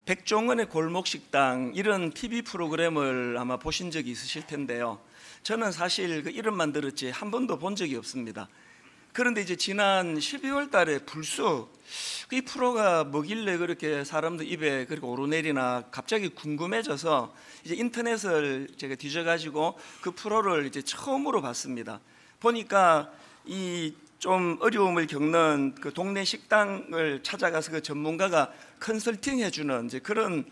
백종원의 골목식당, 이런 TV 프로그램을 아마 보신 적이 있으실 텐데요. 저는 사실 그 이름만 들었지 한 번도 본 적이 없습니다. 그런데 이제 지난 12월 달에 불쑥 이 프로가 뭐길래 그렇게 사람들 입에 그렇게 오르내리나 갑자기 궁금해져서 이제 인터넷을 제가 뒤져가지고 그 프로를 이제 처음으로 봤습니다. 보니까 이 좀 어려움을 겪는 그 동네 식당을 찾아가서 그 전문가가 컨설팅 해주는 이제 그런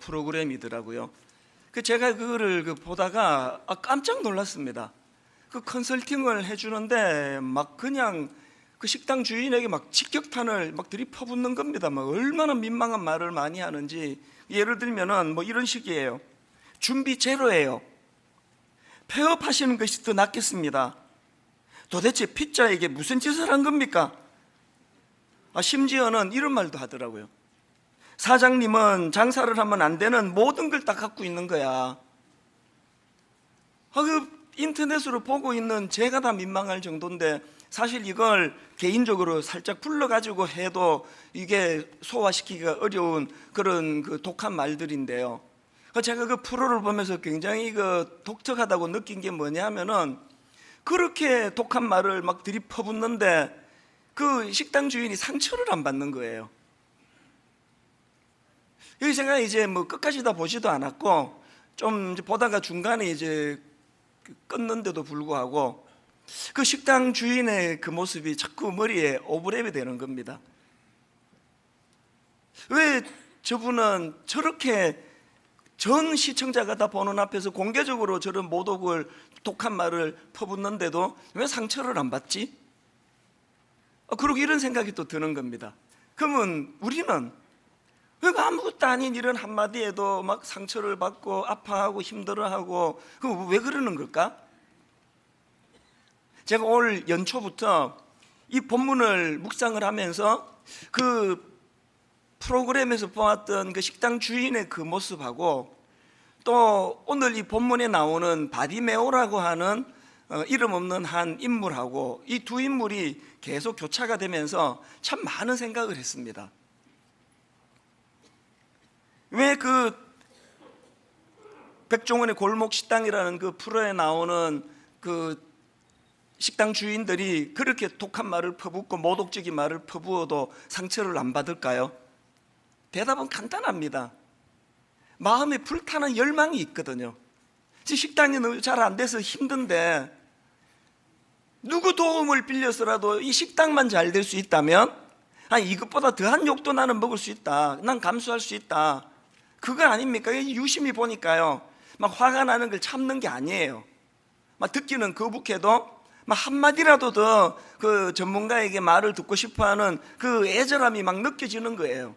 프로그램이더라고요. 그 제가 그거를 보다가 깜짝 놀랐습니다. 그 컨설팅을 해주는데 막 그냥 그 식당 주인에게 막 직격탄을 막 들이퍼붓는 겁니다. 막 얼마나 민망한 말을 많이 하는지. 예를 들면은 뭐 이런 식이에요. 준비 제로예요. 폐업하시는 것이 더 낫겠습니다. 도대체 피자에게 무슨 짓을 한 겁니까? 심지어는 이런 말도 하더라고요. 사장님은 장사를 하면 안 되는 모든 걸 다 갖고 있는 거야. 그 인터넷으로 보고 있는 제가 다 민망할 정도인데, 사실 이걸 개인적으로 살짝 불러가지고 해도 이게 소화시키기가 어려운 그런 그 독한 말들인데요. 제가 그 프로를 보면서 굉장히 그 독특하다고 느낀 게 뭐냐면은, 그렇게 독한 말을 막 들이퍼붓는데 그 식당 주인이 상처를 안 받는 거예요. 여기 제가 이제 뭐 끝까지 다 보지도 않았고 좀 이제 보다가 중간에 이제 끊는데도 불구하고 그 식당 주인의 그 모습이 자꾸 머리에 오버랩이 되는 겁니다. 왜 저분은 저렇게 전 시청자가 다 보는 앞에서 공개적으로 저런 모독을, 독한 말을 퍼붓는데도 왜 상처를 안 받지? 그리고 이런 생각이 또 드는 겁니다. 그러면 우리는 왜 아무것도 아닌 이런 한마디에도 막 상처를 받고 아파하고 힘들어하고, 왜 그러는 걸까? 제가 올 연초부터 이 본문을 묵상을 하면서 그 프로그램에서 보았던 그 식당 주인의 그 모습하고, 또 오늘 이 본문에 나오는 바디메오라고 하는 이름 없는 한 인물하고, 이 두 인물이 계속 교차가 되면서 참 많은 생각을 했습니다. 왜 그 백종원의 골목식당이라는 그 프로에 나오는 그 식당 주인들이 그렇게 독한 말을 퍼붓고 모독적인 말을 퍼부어도 상처를 안 받을까요? 대답은 간단합니다. 마음에 불타는 열망이 있거든요. 식당이 잘 안 돼서 힘든데 누구 도움을 빌려서라도 이 식당만 잘 될 수 있다면, 이것보다 더한 욕도 나는 먹을 수 있다, 난 감수할 수 있다, 그거 아닙니까? 유심히 보니까요, 막 화가 나는 걸 참는 게 아니에요. 막 듣기는 거북해도 막 한마디라도 더 그 전문가에게 말을 듣고 싶어하는 그 애절함이 막 느껴지는 거예요.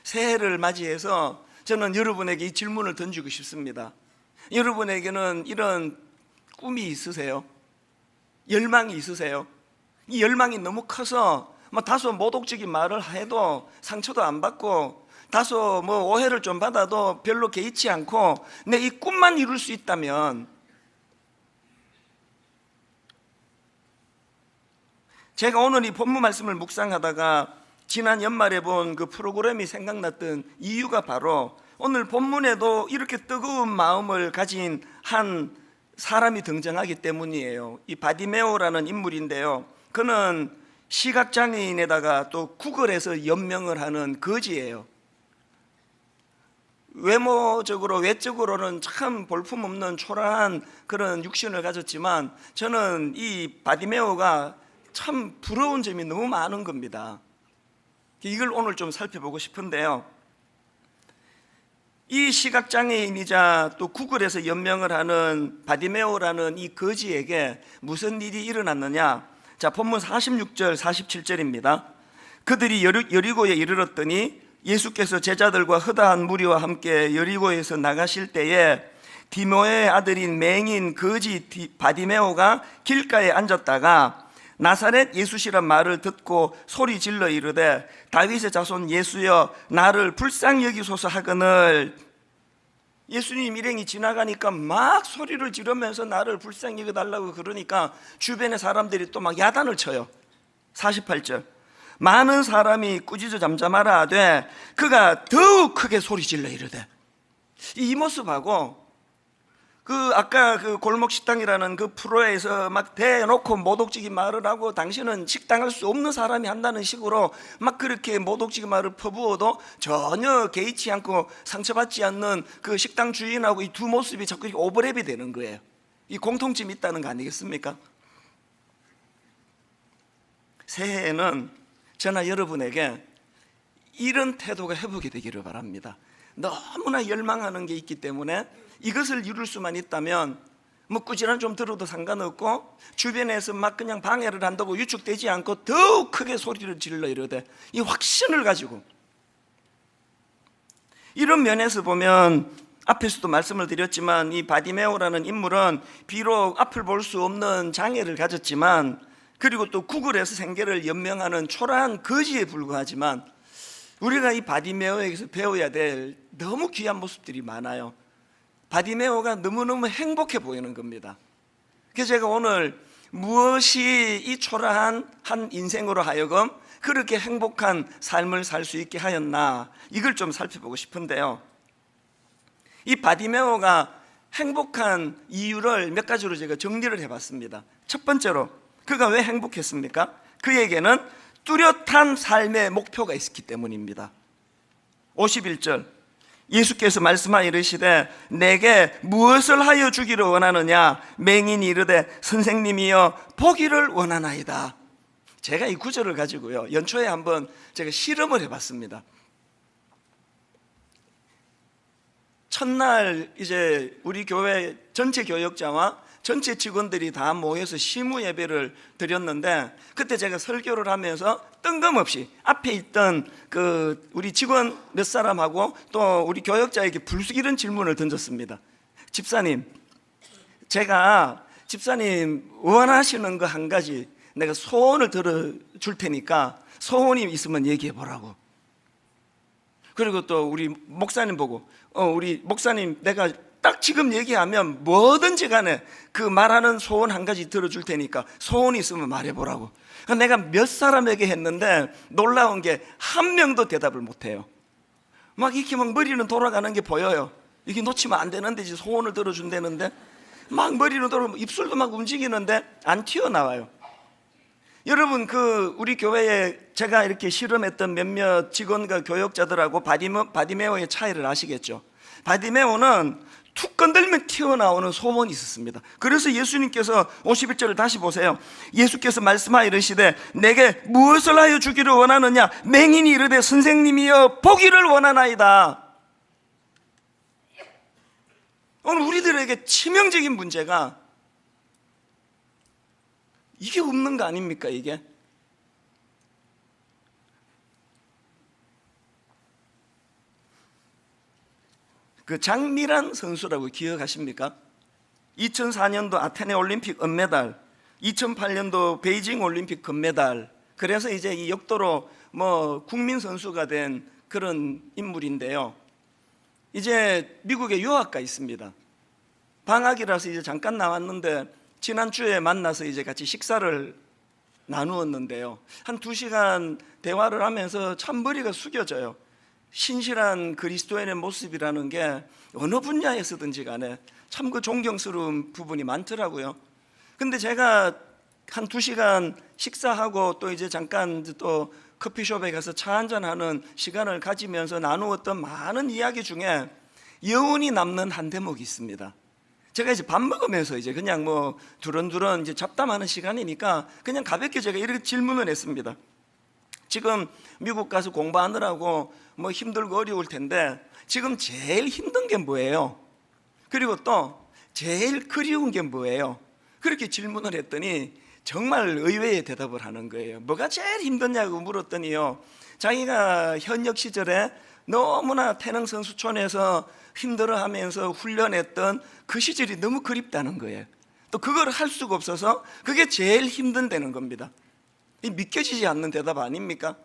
새해를 맞이해서 저는 여러분에게 이 질문을 던지고 싶습니다. 여러분에게는 이런 꿈이 있으세요? 열망이 있으세요? 이 열망이 너무 커서 다소 모독적인 말을 해도 상처도 안 받고, 다소 오해를 좀 받아도 별로 개의치 않고 내 이 꿈만 이룰 수 있다면, 제가 오늘 이 본문 말씀을 묵상하다가 지난 연말에 본 그 프로그램이 생각났던 이유가 바로 오늘 본문에도 이렇게 뜨거운 마음을 가진 한 사람이 등장하기 때문이에요. 이 바디메오라는 인물인데요, 그는 시각장애인에다가 또 구걸해서 연명을 하는 거지예요. 외적으로는 참 볼품없는 초라한 그런 육신을 가졌지만, 저는 이 바디메오가 참 부러운 점이 너무 많은 겁니다. 이걸 오늘 좀 살펴보고 싶은데요, 이 시각장애인이자 또 구글에서 연명을 하는 바디메오라는 이 거지에게 무슨 일이 일어났느냐. 자, 본문 46절 47절입니다 그들이 여리고에 이르렀더니 예수께서 제자들과 허다한 무리와 함께 여리고에서 나가실 때에 디모의 아들인 맹인 거지 바디메오가 길가에 앉았다가 나사렛 예수시란 말을 듣고 소리 질러 이르되 다윗의 자손 예수여 나를 불쌍히 여기소서 하거늘. 예수님 일행이 지나가니까 막 소리를 지르면서 나를 불쌍히 여겨달라고 그러니까 주변의 사람들이 또 막 야단을 쳐요. 48절 많은 사람이 꾸짖어 잠잠하라 하되 그가 더욱 크게 소리질러 이르되. 이 모습하고 아까 그 골목 식당이라는 그 프로에서 막 대놓고 모독지기 말을 하고 당신은 식당할 수 없는 사람이 한다는 식으로 막 그렇게 모독지기 말을 퍼부어도 전혀 개의치 않고 상처받지 않는 그 식당 주인하고 이 두 모습이 자꾸 이렇게 오버랩이 되는 거예요. 이 공통점이 있다는 거 아니겠습니까? 새해에는 저나 여러분에게 이런 태도가 회복이 되기를 바랍니다. 너무나 열망하는 게 있기 때문에 이것을 이룰 수만 있다면 뭐 꾸지람 좀 들어도 상관없고 주변에서 막 그냥 방해를 한다고 위축되지 않고 더욱 크게 소리를 질러 이러되 이 확신을 가지고, 이런 면에서 보면 앞에서도 말씀을 드렸지만 이 바디메오라는 인물은 비록 앞을 볼 수 없는 장애를 가졌지만, 그리고 또 구걸에서 생계를 연명하는 초라한 거지에 불과하지만 우리가 이 바디메오에게서 배워야 될 너무 귀한 모습들이 많아요. 바디메오가 너무너무 행복해 보이는 겁니다. 그래서 제가 오늘 무엇이 이 초라한 한 인생으로 하여금 그렇게 행복한 삶을 살 수 있게 하였나, 이걸 좀 살펴보고 싶은데요. 이 바디메오가 행복한 이유를 몇 가지로 제가 정리를 해봤습니다. 첫 번째로, 그가 왜 행복했습니까? 그에게는 뚜렷한 삶의 목표가 있었기 때문입니다. 51절, 예수께서 말씀하여 이르시되 내게 무엇을 하여 주기를 원하느냐? 맹인이 이르되 선생님이여 보기를 원하나이다. 제가 이 구절을 가지고요, 연초에 한번 제가 실험을 해봤습니다. 첫날 이제 우리 교회 전체 교역자와 전체 직원들이 다 모여서 시무 예배를 드렸는데, 그때 제가 설교를 하면서 뜬금없이 앞에 있던 그 우리 직원 몇 사람하고 또 우리 교역자에게 불쑥 이런 질문을 던졌습니다. 집사님, 제가 집사님 원하시는 거 한 가지 내가 소원을 들어줄 테니까 소원이 있으면 얘기해 보라고. 그리고 또 우리 목사님 보고 우리 목사님, 내가 딱 지금 얘기하면 뭐든지 간에 그 말하는 소원 한 가지 들어줄 테니까 소원이 있으면 말해보라고. 내가 몇 사람에게 했는데 놀라운 게 한 명도 대답을 못해요. 막 이렇게 막 머리는 돌아가는 게 보여요. 이게 놓치면 안 되는데, 이제 소원을 들어준다는데 막 머리는 돌아가고 입술도 막 움직이는데 안 튀어나와요. 여러분, 우리 교회에 제가 이렇게 실험했던 몇몇 직원과 교역자들하고 바디메오의 차이를 아시겠죠? 바디메오는 툭 건들면 튀어나오는 소원이 있었습니다. 그래서 예수님께서 51절을 다시 보세요. 예수께서 말씀하여 이르시되 내게 무엇을 하여 주기를 원하느냐? 맹인이 이르되 선생님이여 보기를 원하나이다. 오늘 우리들에게 치명적인 문제가 이게 없는 거 아닙니까? 이게 그 장미란 선수라고 기억하십니까? 2004년도 아테네 올림픽 은메달, 2008년도 베이징 올림픽 금메달. 그래서 이제 이 역도로 국민 선수가 된 그런 인물인데요. 이제 미국에 유학가 있습니다. 방학이라서 이제 잠깐 나왔는데 지난주에 만나서 이제 같이 식사를 나누었는데요. 한 2시간 대화를 하면서 참 머리가 숙여져요. 신실한 그리스도인의 모습이라는 게 어느 분야에서든지 간에 참 그 존경스러운 부분이 많더라고요. 근데 제가 한 2시간 식사하고 또 이제 잠깐 또 커피숍에 가서 차 한잔하는 시간을 가지면서 나누었던 많은 이야기 중에 여운이 남는 한 대목이 있습니다. 제가 이제 밥 먹으면서 이제 그냥 두런두런 이제 잡담하는 시간이니까 그냥 가볍게 제가 이렇게 질문을 했습니다. 지금 미국 가서 공부하느라고 힘들고 어려울 텐데 지금 제일 힘든 게 뭐예요? 그리고 또 제일 그리운 게 뭐예요? 그렇게 질문을 했더니 정말 의외의 대답을 하는 거예요. 뭐가 제일 힘드냐고 물었더니요, 자기가 현역 시절에 너무나 태릉 선수촌에서 힘들어하면서 훈련했던 그 시절이 너무 그립다는 거예요. 또 그걸 할 수가 없어서 그게 제일 힘든다는 겁니다. 믿겨지지 않는 대답 아닙니까?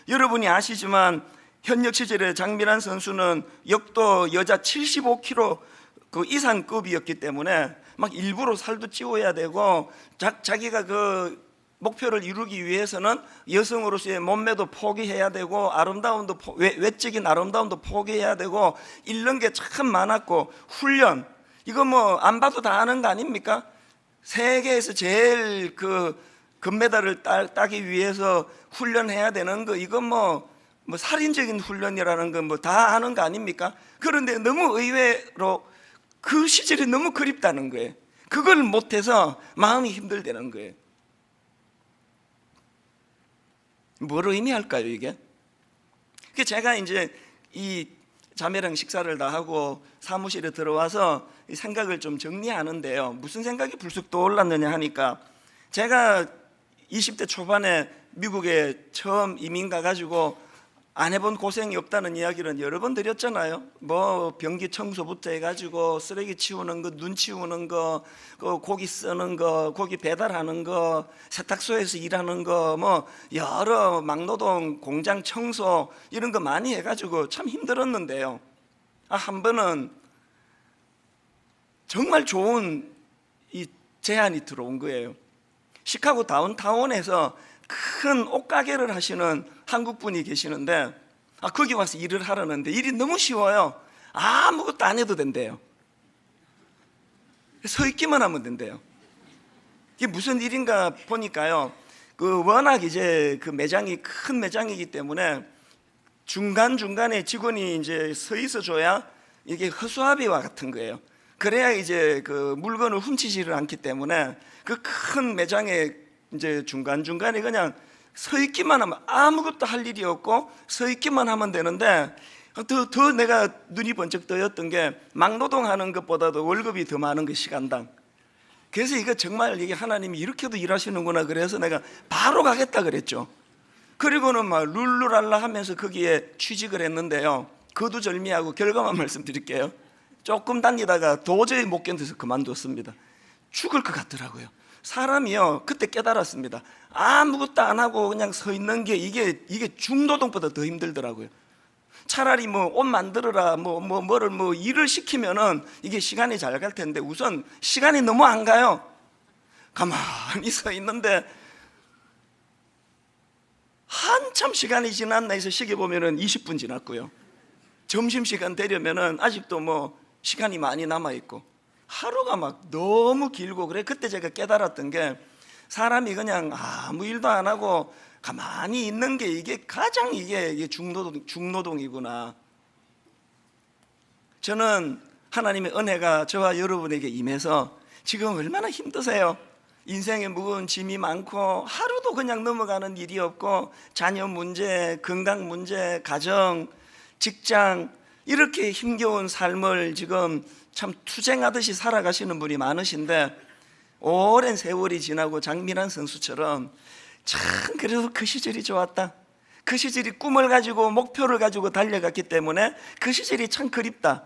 여러분이 아시지만 현역 시절에 장미란 선수는 역도 여자 75kg 그 이상급이었기 때문에 막 일부러 살도 찌워야 되고 자기가 목표를 이루기 위해서는 여성으로서의 몸매도 포기해야 되고 아름다움도 외적인 아름다움도 포기해야 되고 잃는 게 참 많았고 훈련 이거 뭐 안 봐도 다 아는 거 아닙니까? 세계에서 제일 그 금메달을 따기 위해서 훈련해야 되는 거 이건 뭐 살인적인 훈련이라는 건 뭐 다 아는 거 아닙니까? 그런데 너무 의외로 그 시절이 너무 그립다는 거예요. 그걸 못해서 마음이 힘들다는 거예요. 뭘 의미할까요 이게? 제가 이제 이 자매랑 식사를 다 하고 사무실에 들어와서 생각을 좀 정리하는데요, 무슨 생각이 불쑥 떠올랐느냐 하니까 제가 20대 초반에 미국에 처음 이민 가가지고 안 해본 고생이 없다는 이야기를 여러 번 드렸잖아요. 뭐 변기 청소부터 해가지고 쓰레기 치우는 거, 눈 치우는 거, 고기 쓰는 거, 고기 배달하는 거, 세탁소에서 일하는 거, 뭐 여러 막노동, 공장 청소 이런 거 많이 해가지고 참 힘들었는데요, 한 번은 정말 좋은 이 제안이 들어온 거예요. 시카고 다운타운에서 큰 옷가게를 하시는 한국분이 계시는데 거기 와서 일을 하려는데 일이 너무 쉬워요. 아무것도 안 해도 된대요. 서 있기만 하면 된대요. 이게 무슨 일인가 보니까요, 워낙 이제 그 매장이 큰 매장이기 때문에 중간중간에 직원이 이제 서 있어 줘야 이게 허수아비와 같은 거예요. 그래야 이제 그 물건을 훔치지를 않기 때문에 그 큰 매장에 이제 중간중간에 그냥 서 있기만 하면 아무것도 할 일이 없고 서 있기만 하면 되는데 더 내가 눈이 번쩍 뜨였던 게 막노동하는 것보다도 월급이 더 많은 거 시간당. 그래서 이거 정말 이게 하나님이 이렇게도 일하시는구나 그래서 내가 바로 가겠다 그랬죠. 그리고는 막 룰루랄라 하면서 거기에 취직을 했는데요, 거두절미하고 결과만 말씀드릴게요. 조금 다니다가 도저히 못 견뎌서 그만뒀습니다. 죽을 것 같더라고요. 사람이요, 그때 깨달았습니다. 아무것도 안 하고 그냥 서 있는 게 이게 중노동보다 더 힘들더라고요. 차라리 뭐 옷 만들어라 뭐를 일을 시키면은 이게 시간이 잘 갈 텐데 우선 시간이 너무 안 가요. 가만히 서 있는데 한참 시간이 지났나 해서 시계 보면은 20분 지났고요, 점심시간 되려면은 아직도 뭐 시간이 많이 남아 있고 하루가 막 너무 길고 그래. 그때 제가 깨달았던 게 사람이 그냥 아무 일도 안 하고 가만히 있는 게 이게 가장 이게 중노동이구나. 저는 하나님의 은혜가 저와 여러분에게 임해서 지금 얼마나 힘드세요? 인생에 무거운 짐이 많고 하루도 그냥 넘어가는 일이 없고 자녀 문제, 건강 문제, 가정, 직장 이렇게 힘겨운 삶을 지금 참 투쟁하듯이 살아가시는 분이 많으신데 오랜 세월이 지나고 장민환 선수처럼 참 그래도 그 시절이 좋았다, 그 시절이 꿈을 가지고 목표를 가지고 달려갔기 때문에 그 시절이 참 그립다.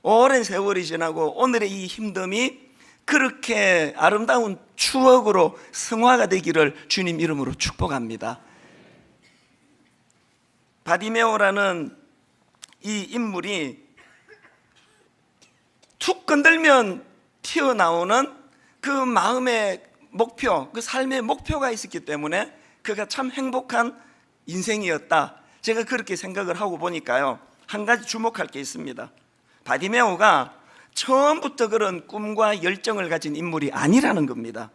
오랜 세월이 지나고 오늘의 이 힘듦이 그렇게 아름다운 추억으로 성화가 되기를 주님 이름으로 축복합니다. 바디메오라는 이 인물이 툭 건들면 튀어나오는 그 마음의 목표, 그 삶의 목표가 있었기 때문에 그가 참 행복한 인생이었다. 제가 그렇게 생각을 하고 보니까요, 한 가지 주목할 게 있습니다. 바디메오가 처음부터 그런 꿈과 열정을 가진 인물이 아니라는 겁니다.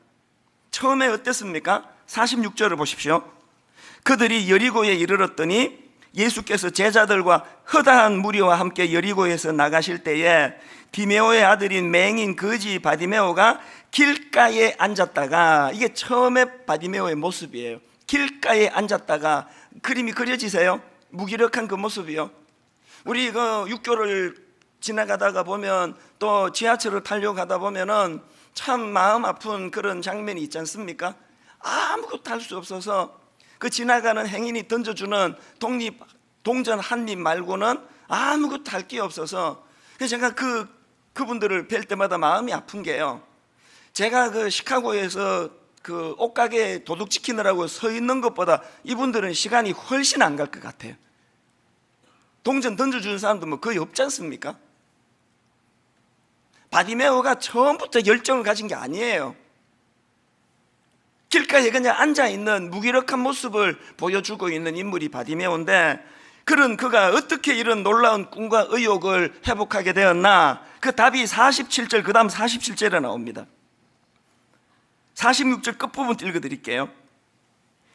처음에 어땠습니까? 46절을 보십시오. 그들이 여리고에 이르렀더니 예수께서 제자들과 허다한 무리와 함께 여리고에서 나가실 때에 디메오의 아들인 맹인 거지 바디메오가 길가에 앉았다가, 이게 처음에 바디메오의 모습이에요. 길가에 앉았다가, 그림이 그려지세요? 무기력한 그 모습이요. 우리 그 육교를 지나가다가 보면 또 지하철을 타려고 하다 보면은 참 마음 아픈 그런 장면이 있지 않습니까? 아무것도 할 수 없어서 그 지나가는 행인이 던져주는 동전 한 입 말고는 아무것도 할 게 없어서, 그래서 제가 그분들을 뵐 때마다 마음이 아픈 게요, 제가 그 시카고에서 그 옷가게 도둑 지키느라고 서 있는 것보다 이분들은 시간이 훨씬 안 갈 것 같아요. 동전 던져주는 사람도 뭐 거의 없지 않습니까? 바디메오가 처음부터 열정을 가진 게 아니에요. 길가에 그냥 앉아있는 무기력한 모습을 보여주고 있는 인물이 바디메오인데, 그런 그가 어떻게 이런 놀라운 꿈과 의욕을 회복하게 되었나? 그 답이 47절 그 다음 47절에 나옵니다. 46절 끝부분 읽어드릴게요.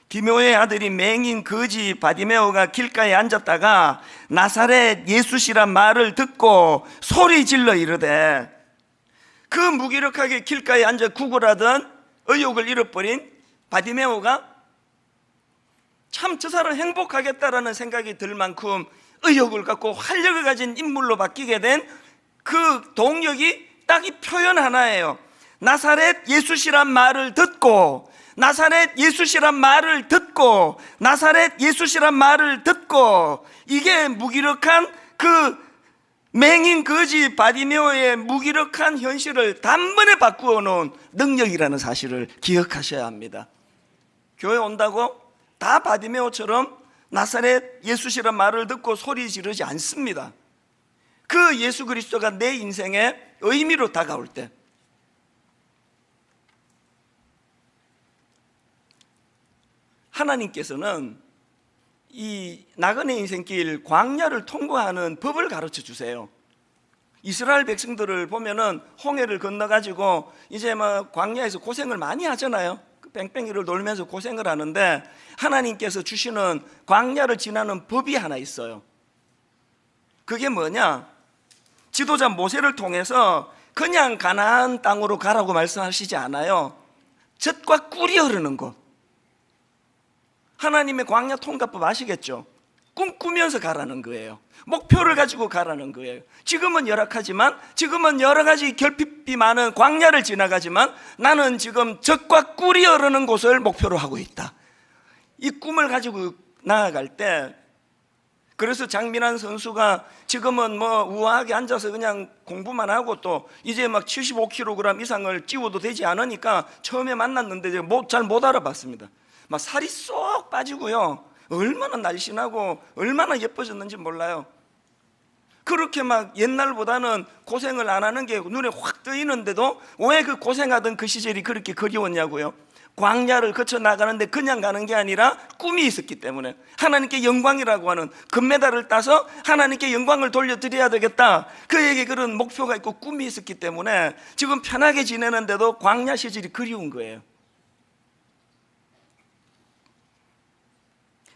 디메오의 아들이 맹인 거지 바디메오가 길가에 앉았다가 나사렛 예수시란 말을 듣고 소리 질러 이르되, 그 무기력하게 길가에 앉아 구걸하던 의욕을 잃어버린 바디메오가 참 저 사람 행복하겠다라는 생각이 들 만큼 의욕을 갖고 활력을 가진 인물로 바뀌게 된 그 동력이 딱 이 표현 하나예요. 나사렛 예수시란 말을 듣고, 나사렛 예수시란 말을 듣고, 나사렛 예수시란 말을 듣고, 이게 무기력한 그 맹인 거지 바디메오의 무기력한 현실을 단번에 바꾸어 놓은 능력이라는 사실을 기억하셔야 합니다. 교회 온다고 다 바디메오처럼 나사렛 예수시란 말을 듣고 소리 지르지 않습니다. 그 예수 그리스도가 내 인생의 의미로 다가올 때, 하나님께서는 이 나그네 인생길 광야를 통과하는 법을 가르쳐 주세요. 이스라엘 백성들을 보면은 홍해를 건너가지고 이제 막 광야에서 고생을 많이 하잖아요. 뺑뺑이를 돌면서 고생을 하는데, 하나님께서 주시는 광야를 지나는 법이 하나 있어요. 그게 뭐냐? 지도자 모세를 통해서 그냥 가나안 땅으로 가라고 말씀하시지 않아요. 젖과 꿀이 흐르는 곳. 하나님의 광야 통과법 아시겠죠? 꿈꾸면서 가라는 거예요. 목표를 가지고 가라는 거예요. 지금은 열악하지만, 지금은 여러 가지 결핍이 많은 광야를 지나가지만, 나는 지금 젖과 꿀이 흐르는 곳을 목표로 하고 있다. 이 꿈을 가지고 나아갈 때, 그래서 장민환 선수가 지금은 뭐 우아하게 앉아서 그냥 공부만 하고 또 이제 막 75kg 이상을 찌워도 되지 않으니까 처음에 만났는데 잘 못 알아봤습니다. 막 살이 쏙 빠지고요, 얼마나 날씬하고 얼마나 예뻐졌는지 몰라요. 그렇게 막 옛날보다는 고생을 안 하는 게 눈에 확 뜨이는데도 왜 그 고생하던 그 시절이 그렇게 그리웠냐고요. 광야를 거쳐 나가는데 그냥 가는 게 아니라 꿈이 있었기 때문에, 하나님께 영광이라고 하는 금메달을 따서 하나님께 영광을 돌려드려야 되겠다, 그에게 그런 목표가 있고 꿈이 있었기 때문에 지금 편하게 지내는데도 광야 시절이 그리운 거예요.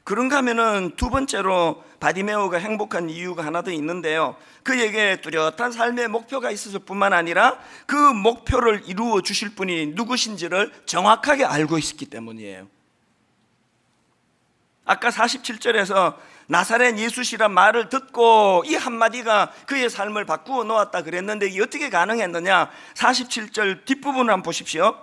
그런가 하면은 두 번째로 바디메오가 행복한 이유가 하나 더 있는데요, 그에게 뚜렷한 삶의 목표가 있었을 뿐만 아니라 그 목표를 이루어 주실 분이 누구신지를 정확하게 알고 있었기 때문이에요. 아까 47절에서 나사렛 예수시란 말을 듣고 이 한마디가 그의 삶을 바꾸어 놓았다 그랬는데, 이게 어떻게 가능했느냐? 47절 뒷부분을 한번 보십시오.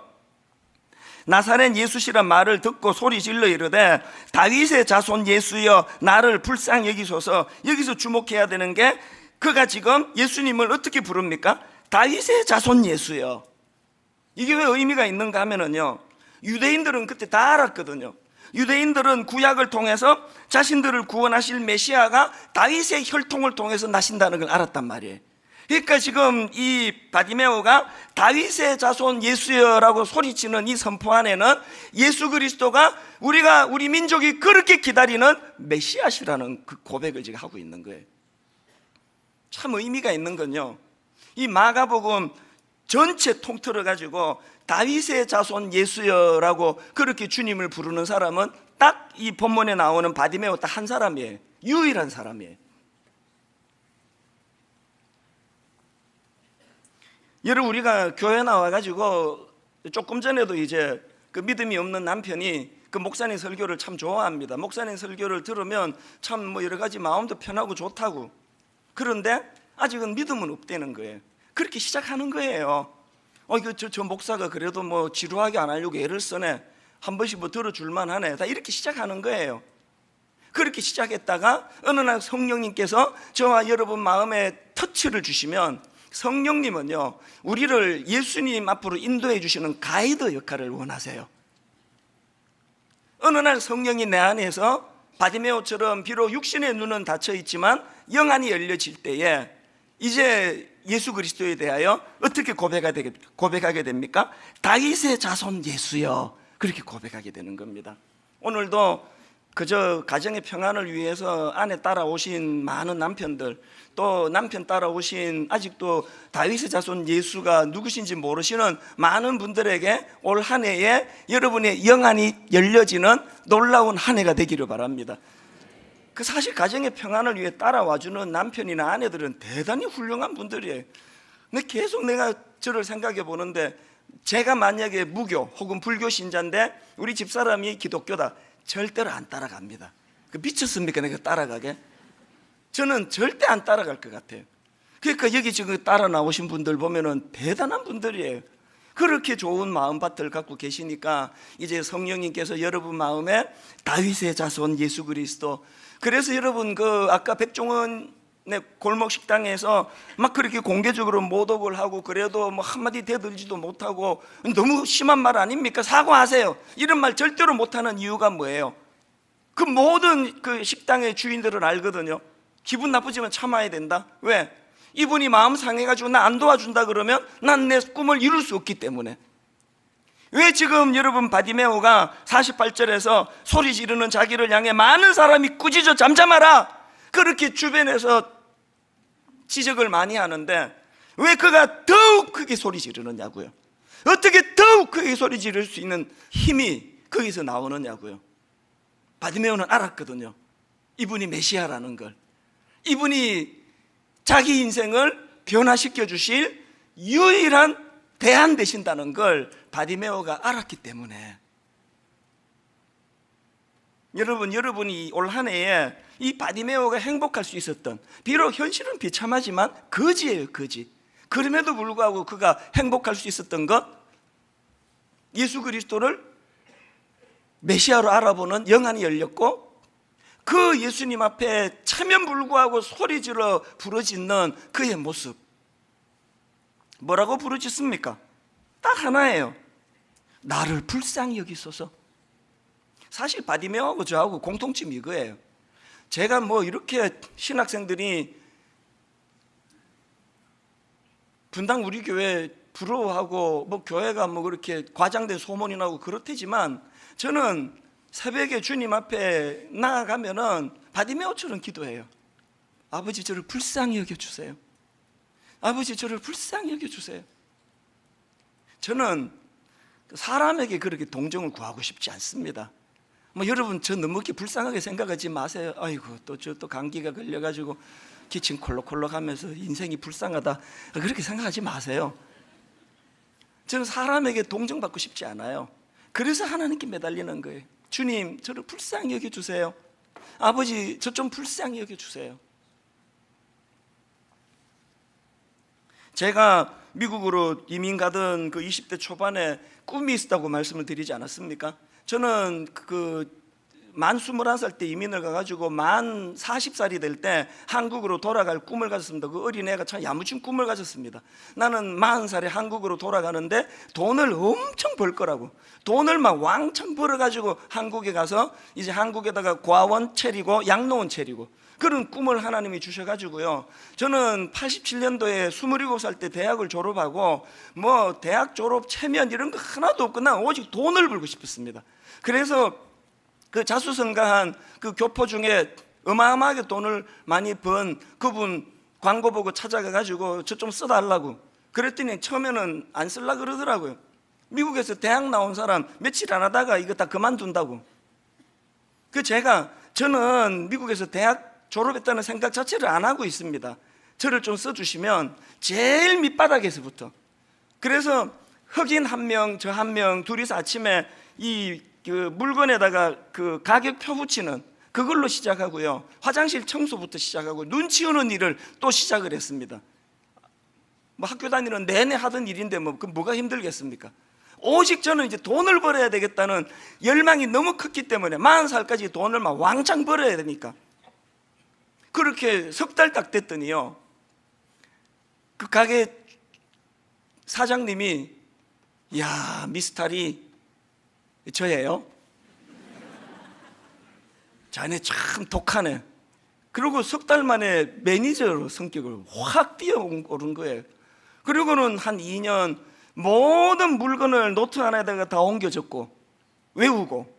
나사렛 예수시란 말을 듣고 소리 질러 이르되, 다윗의 자손 예수여 나를 불쌍히 여기소서. 여기서 주목해야 되는 게, 그가 지금 예수님을 어떻게 부릅니까? 다윗의 자손 예수여. 이게 왜 의미가 있는가 하면은요, 유대인들은 그때 다 알았거든요. 유대인들은 구약을 통해서 자신들을 구원하실 메시아가 다윗의 혈통을 통해서 나신다는 걸 알았단 말이에요. 그러니까 지금 이 바디메오가 다윗의 자손 예수여라고 소리치는 이 선포 안에는 예수 그리스도가 우리 민족이 그렇게 기다리는 메시아시라는 그 고백을 지금 하고 있는 거예요. 참 의미가 있는 건요, 이 마가복음 전체 통틀어 가지고 다윗의 자손 예수여라고 그렇게 주님을 부르는 사람은 딱 이 본문에 나오는 바디메오 딱 한 사람이에요. 유일한 사람이에요. 여러분, 우리가 교회 나와가지고 조금 전에도 이제 그 믿음이 없는 남편이 그 목사님 설교를 참 좋아합니다. 목사님 설교를 들으면 참 뭐 여러 가지 마음도 편하고 좋다고. 그런데 아직은 믿음은 없다는 거예요. 그렇게 시작하는 거예요. 저 목사가 그래도 뭐 지루하게 안 하려고 애를 쓰네, 한 번씩 뭐 들어줄만 하네, 다 이렇게 시작하는 거예요. 그렇게 시작했다가 어느 날 성령님께서 저와 여러분 마음에 터치를 주시면, 성령님은요 우리를 예수님 앞으로 인도해 주시는 가이드 역할을 원하세요. 어느 날 성령이 내 안에서 바디메오처럼 비록 육신의 눈은 닫혀 있지만 영안이 열려질 때에 이제 예수 그리스도에 대하여 어떻게 고백하게 됩니까? 다윗의 자손 예수여, 그렇게 고백하게 되는 겁니다. 오늘도 그저 가정의 평안을 위해서 아내 따라오신 많은 남편들, 또 남편 따라오신 아직도 다윗의 자손 예수가 누구신지 모르시는 많은 분들에게 올 한 해에 여러분의 영안이 열려지는 놀라운 한 해가 되기를 바랍니다. 그 사실 가정의 평안을 위해 따라와주는 남편이나 아내들은 대단히 훌륭한 분들이에요. 근데 계속 내가 저를 생각해 보는데, 제가 만약에 무교 혹은 불교 신자인데 우리 집사람이 기독교다, 절대로 안 따라갑니다. 그 미쳤습니까? 내가 따라가게? 저는 절대 안 따라갈 것 같아요. 그러니까 여기 지금 따라 나오신 분들 보면은 대단한 분들이에요. 그렇게 좋은 마음밭을 갖고 계시니까 이제 성령님께서 여러분 마음에 다윗의 자손 예수 그리스도, 그래서 여러분 그 아까 백종원 골목 식당에서 막 그렇게 공개적으로 모독을 하고 그래도 뭐 한마디 대들지도 못하고 너무 심한 말 아닙니까? 사과하세요. 이런 말 절대로 못하는 이유가 뭐예요? 그 모든 그 식당의 주인들은 알거든요. 기분 나쁘지만 참아야 된다. 왜? 이분이 마음 상해가지고 나 안 도와준다 그러면 난 내 꿈을 이룰 수 없기 때문에. 왜 지금 여러분 바디메오가 48절에서 소리 지르는 자기를 향해 많은 사람이 꾸짖어 잠잠하라 그렇게 주변에서 지적을 많이 하는데 왜 그가 더욱 크게 소리 지르느냐고요. 어떻게 더욱 크게 소리 지를 수 있는 힘이 거기서 나오느냐고요. 바디메오는 알았거든요. 이분이 메시아라는 걸, 이분이 자기 인생을 변화시켜 주실 유일한 대안 되신다는 걸 바디메오가 알았기 때문에. 여러분이 올 한 해에 이 바디메오가 행복할 수 있었던, 비록 현실은 비참하지만 거지예요, 거지. 그럼에도 불구하고 그가 행복할 수 있었던 것, 예수 그리스도를 메시아로 알아보는 영안이 열렸고, 그 예수님 앞에 체면불구하고 소리질러 부르짖는 그의 모습. 뭐라고 부르짖습니까? 딱 하나예요. 나를 불쌍히 여기소서. 사실 바디메오하고 저하고 공통점이 이거예요. 제가 뭐 이렇게 신학생들이 분당 우리 교회 부러워하고 뭐 교회가 뭐 그렇게 과장된 소문이 나고 그렇대지만, 저는 새벽에 주님 앞에 나아가면은 바디메오처럼 기도해요. 아버지 저를 불쌍히 여겨주세요. 아버지 저를 불쌍히 여겨주세요. 저는 사람에게 그렇게 동정을 구하고 싶지 않습니다. 뭐 여러분 저 너무 이렇게 불쌍하게 생각하지 마세요. 아이고 또 감기가 걸려가지고 기침 콜록콜록 하면서 인생이 불쌍하다, 그렇게 생각하지 마세요. 저는 사람에게 동정받고 싶지 않아요. 그래서 하나님께 매달리는 거예요. 주님 저를 불쌍히 여겨주세요. 아버지 저 좀 불쌍히 여겨주세요. 제가 미국으로 이민 가던 그 20대 초반에 꿈이 있었다고 말씀을 드리지 않았습니까? 저는 만 21살 때 이민을 가가지고 만 40살이 될 때 한국으로 돌아갈 꿈을 가졌습니다. 그 어린애가 참 야무진 꿈을 가졌습니다. 나는 40살에 한국으로 돌아가는데 돈을 엄청 벌 거라고, 돈을 막 왕창 벌어가지고 한국에 가서 이제 한국에다가 과원 차리고 양로원 차리고, 그런 꿈을 하나님이 주셔가지고요. 저는 87년도에 27살 때 대학을 졸업하고 뭐 대학 졸업 체면 이런 거 하나도 없고 난 오직 돈을 벌고 싶었습니다. 그래서 그 자수성가한 그 교포 중에 어마어마하게 돈을 많이 번 그분 광고 보고 찾아가가지고 저 좀 써달라고 그랬더니 처음에는 안 쓸라 그러더라고요. 미국에서 대학 나온 사람 며칠 안 하다가 이거 다 그만둔다고. 저는 미국에서 대학 졸업했다는 생각 자체를 안 하고 있습니다. 저를 좀 써주시면 제일 밑바닥에서부터. 그래서 흑인 한 명, 저 한 명 둘이서 아침에 그 물건에다가 그 가격표 붙이는 그걸로 시작하고요. 화장실 청소부터 시작하고 눈 치우는 일을 또 시작을 했습니다. 뭐 학교 다니는 내내 하던 일인데 뭐가 힘들겠습니까? 오직 저는 이제 돈을 벌어야 되겠다는 열망이 너무 컸기 때문에 40살까지 돈을 막 왕창 벌어야 되니까 그렇게 석 달 딱 됐더니요, 그 가게 사장님이 야 미스터리 저예요. 자네 참 독하네. 그리고 석 달 만에 매니저로 성격을 확 뛰어오른 거예요. 그리고는 한 2년 모든 물건을 노트 하나에다가 다 옮겨줬고, 외우고